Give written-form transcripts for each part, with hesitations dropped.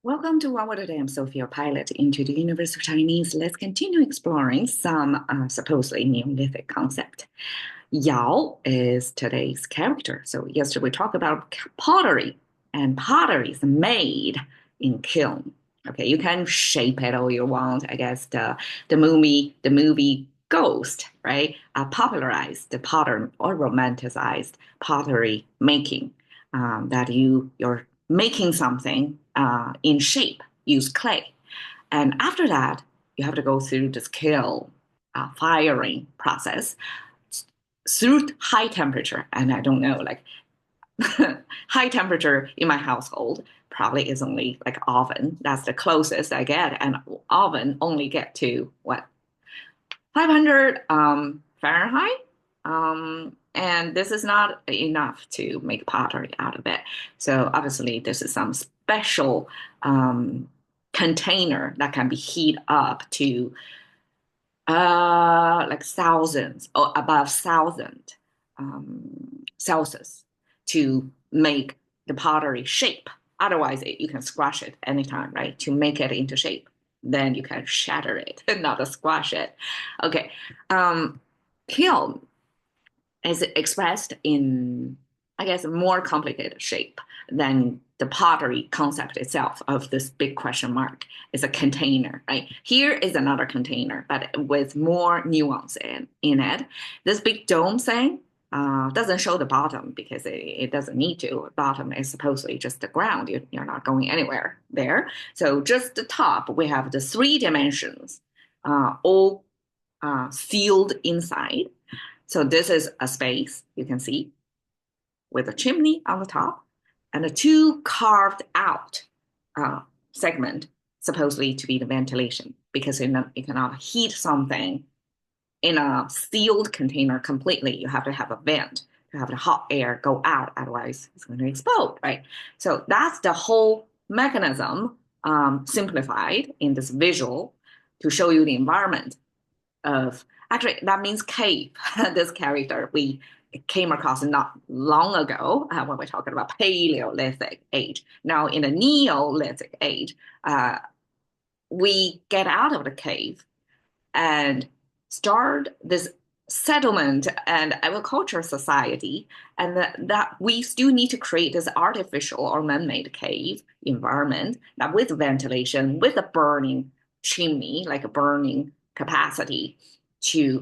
Welcome to OWAD Today. I'm Sophia, pilot into the universe of Chinese. Let's continue exploring some supposedly Neolithic concept. Yao is today's character. So yesterday we talked about pottery, and pottery is made in kiln. Okay, you can shape it all you want. I guess the movie Ghost, right, popularized the pattern or romanticized pottery making. That you're making something in shape, use clay, and after that you have to go through the kiln firing process through high temperature. And I don't know, like high temperature in my household probably is only like oven. That's the closest I get. And oven only get to what, 500 Fahrenheit. And this is not enough to make pottery out of it. So obviously, this is some special container that can be heated up to like thousands or above 1,000 Celsius to make the pottery shape. Otherwise, you can squash it anytime, right? To make it into shape. Then you can shatter it and not squash it. Okay. Kiln is expressed in, I guess, a more complicated shape than the pottery concept itself of this big question mark. It's a container, right? Here is another container, but with more nuance in it. This big dome thing doesn't show the bottom because it doesn't need to. Bottom is supposedly just the ground. You're not going anywhere there. So just the top, we have the three dimensions, all sealed inside. So this is a space you can see with a chimney on the top and the two carved out segment, supposedly to be the ventilation, because you cannot heat something in a sealed container completely. You have to have a vent to have the hot air go out, otherwise it's going to explode, right? So that's the whole mechanism simplified in this visual to show you the environment of, actually that means cave. This character we came across not long ago when we're talking about Paleolithic age. Now in the Neolithic age, we get out of the cave and start this settlement and agriculture society, and that we still need to create this artificial or man-made cave environment that with ventilation, with a burning chimney, like a burning capacity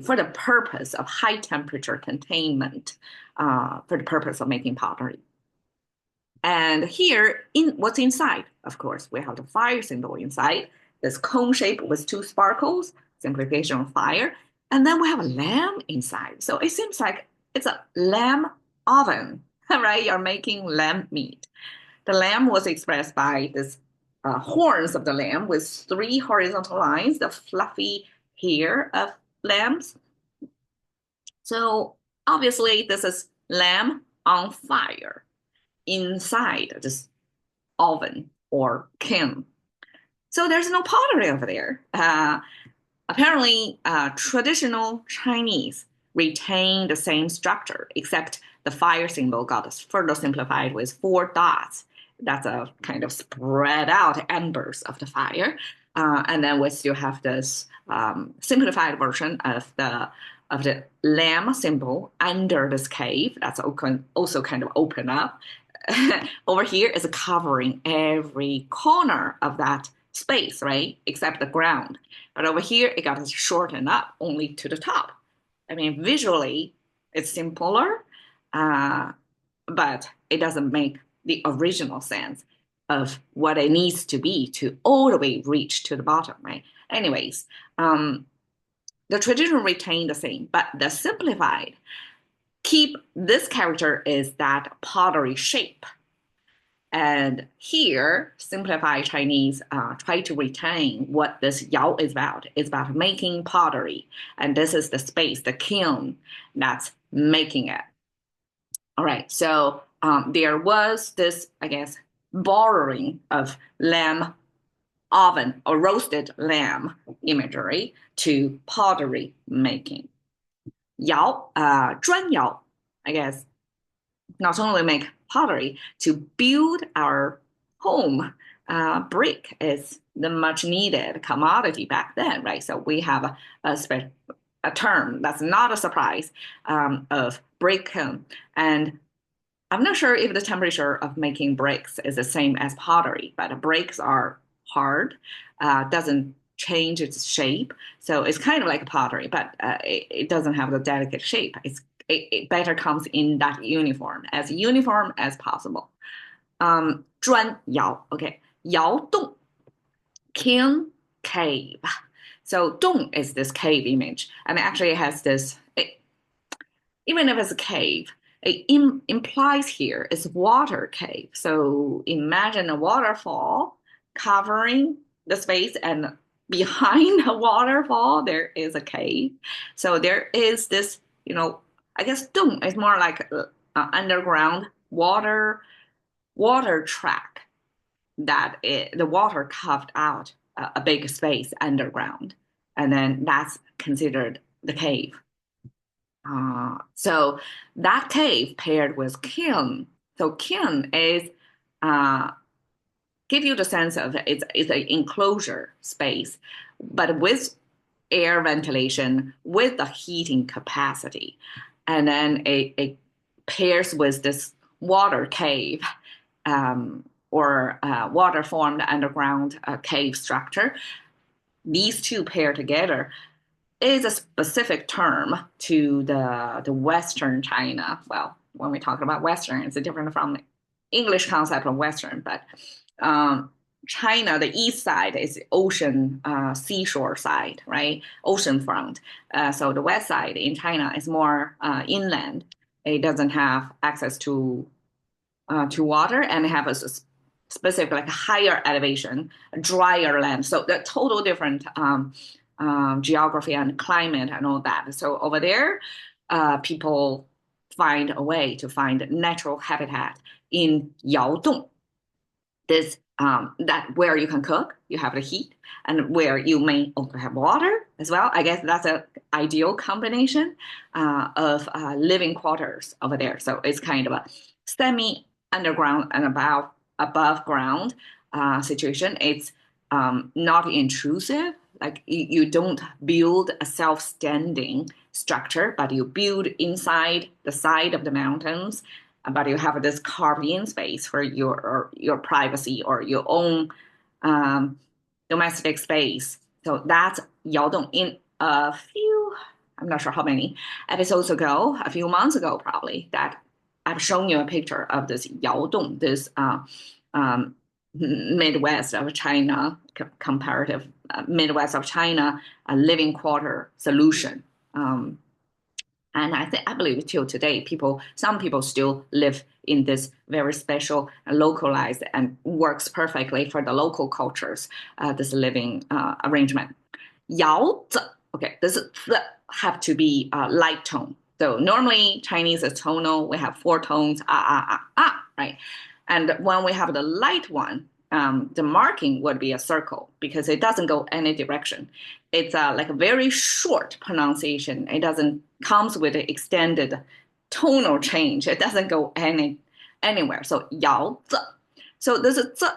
for the purpose of high temperature containment, for the purpose of making pottery. And here, in what's inside, of course, we have the fire symbol inside, this cone shape with two sparkles, simplification of fire. And then we have a lamb inside. So it seems like it's a lamb oven, right? You're making lamb meat. The lamb was expressed by this horns of the lamb with three horizontal lines, the fluffy hair of lambs. So obviously, this is lamb on fire inside this oven or kiln. So there's no pottery over there. Apparently, traditional Chinese retain the same structure, except the fire symbol got further simplified with four dots. That's a kind of spread out embers of the fire. And then we still have this simplified version of the lamb symbol under this cave. That's also kind of open up. Over here is covering every corner of that space, right? Except the ground. But over here, it got shortened up only to the top. I mean, visually, it's simpler, but it doesn't make the original sense of what it needs to be to all the way reach to the bottom, right? Anyways, the tradition retained the same, but the simplified keep this character is that pottery shape. And here, simplified Chinese try to retain what this Yao is about. It's about making pottery. And this is the space, the kiln that's making it. All right, so there was this, I guess, borrowing of lamb oven or roasted lamb imagery to pottery making. Yao, 砖窑, I guess, not only make pottery, to build our home. Brick is the much needed commodity back then, right? So we have a term that's not a surprise of brick kiln. And I'm not sure if the temperature of making bricks is the same as pottery, but bricks are hard, doesn't change its shape. So it's kind of like pottery, but it doesn't have the delicate shape. It better comes in that uniform as possible. 砖窑, okay, 窑洞, kiln, cave. So 洞 is this cave image, and actually it has this. Even if it's a cave, it implies here is water cave. So imagine a waterfall covering the space, and behind a waterfall there is a cave. So there is this, I guess dung is more like underground water track the water carved out a big space underground, and then that's considered the cave. So that cave paired with kiln. So kiln is give you the sense of it's an enclosure space, but with air ventilation, with the heating capacity, and then it pairs with this water cave or water formed underground cave structure. These two pair together is a specific term to the Western China. Well, when we talk about Western, it's different from the English concept of Western, but China, the east side is ocean, seashore side, right? Ocean front. So the west side in China is more inland. It doesn't have access to water and have a specific like higher elevation, drier land. So the total different geography and climate and all that. So over there, people find a way to find natural habitat in Yaodong. This that where you can cook, you have the heat, and where you may also have water as well. I guess that's an ideal combination of living quarters over there. So it's kind of a semi underground and above ground situation. It's not intrusive. Like you don't build a self-standing structure, but you build inside the side of the mountains. But you have this carved-in space for your privacy or your own domestic space. So that's Yaodong. In a few, I'm not sure how many episodes ago, a few months ago probably, that I've shown you a picture of this Yaodong, this Midwest of China, comparative Midwest of China living quarter solution. And I believe till today, some people still live in this very special, localized, and works perfectly for the local cultures. This living arrangement. Yao zi. Okay, this have to be light tone. So normally Chinese is tonal. We have four tones, right? And when we have the light one, the marking would be a circle because it doesn't go any direction. It's like a very short pronunciation. It doesn't comes with an extended tonal change. It doesn't go anywhere. So yao zi. So this zi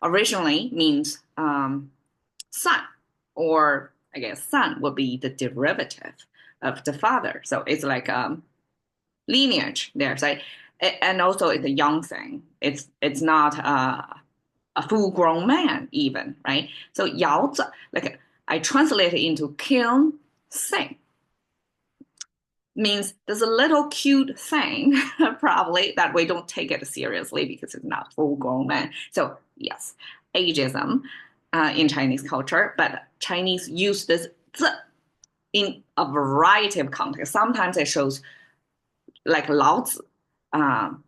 originally means son, or I guess son would be the derivative of the father. So it's like lineage there. So, and also it's a young thing. It's not a full-grown man even, right? So yao zi, like I translate it into kiln thing, means there's a little cute thing probably that we don't take it seriously because it's not full-grown man. So yes, ageism in Chinese culture, but Chinese use this zi in a variety of contexts. Sometimes it shows like Lao Tzu. I'm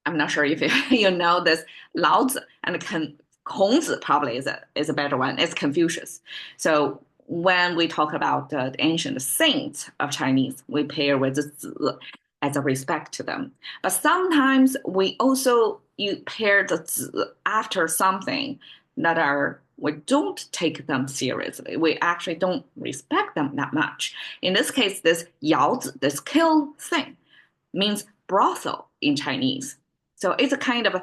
not sure if you know this. Lao Tzu and Kongzi probably is a better one. It's Confucius. So when we talk about the ancient saints of Chinese, we pair with the zi as a respect to them. But sometimes you pair the zi after something that we don't take them seriously. We actually don't respect them that much. In this case, this yao zi, this kill thing, means brothel in Chinese. So it's a kind of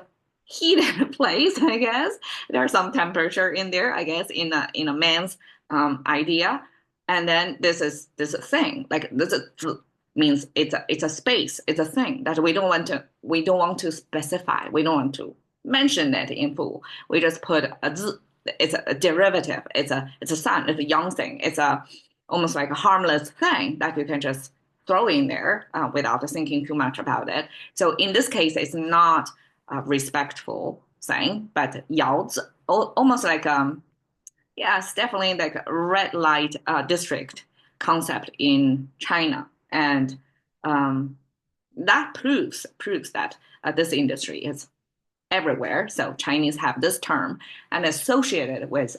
heated place, I guess. There's some temperature in there, I guess, in a man's idea. And then this is a thing. Like this is, means it's a space, it's a thing that we don't want to specify. We don't want to mention it in full. We just put a z, it's a derivative, it's a sign, it's a young thing, it's a almost like a harmless thing that you can just throw in there without thinking too much about it. So in this case, it's not a respectful thing, but 窑子 almost like yeah, it's definitely like a red light district concept in China, and um, that proves that this industry is everywhere. So Chinese have this term and associated with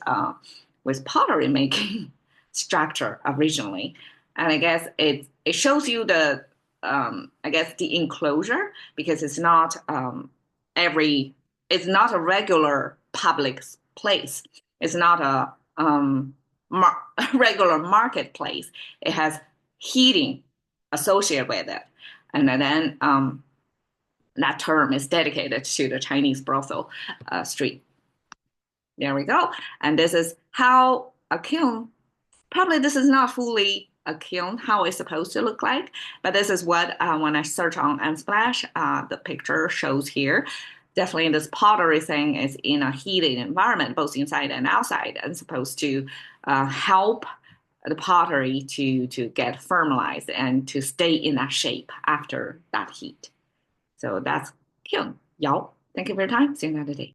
pottery making structure originally, and I guess it shows you the I guess the enclosure because every it's not a regular public place. It's not a mar regular marketplace. It has heating associated with it, and then that term is dedicated to the Chinese brothel street. There we go. And this is how a kiln, probably this is not fully a kiln, how it's supposed to look like, but this is what, when I search on Unsplash, the picture shows here. Definitely this pottery thing is in a heated environment, both inside and outside, and supposed to help the pottery to get firmalized and to stay in that shape after that heat. So that's kiln. Y'all, thank you for your time. See you another day.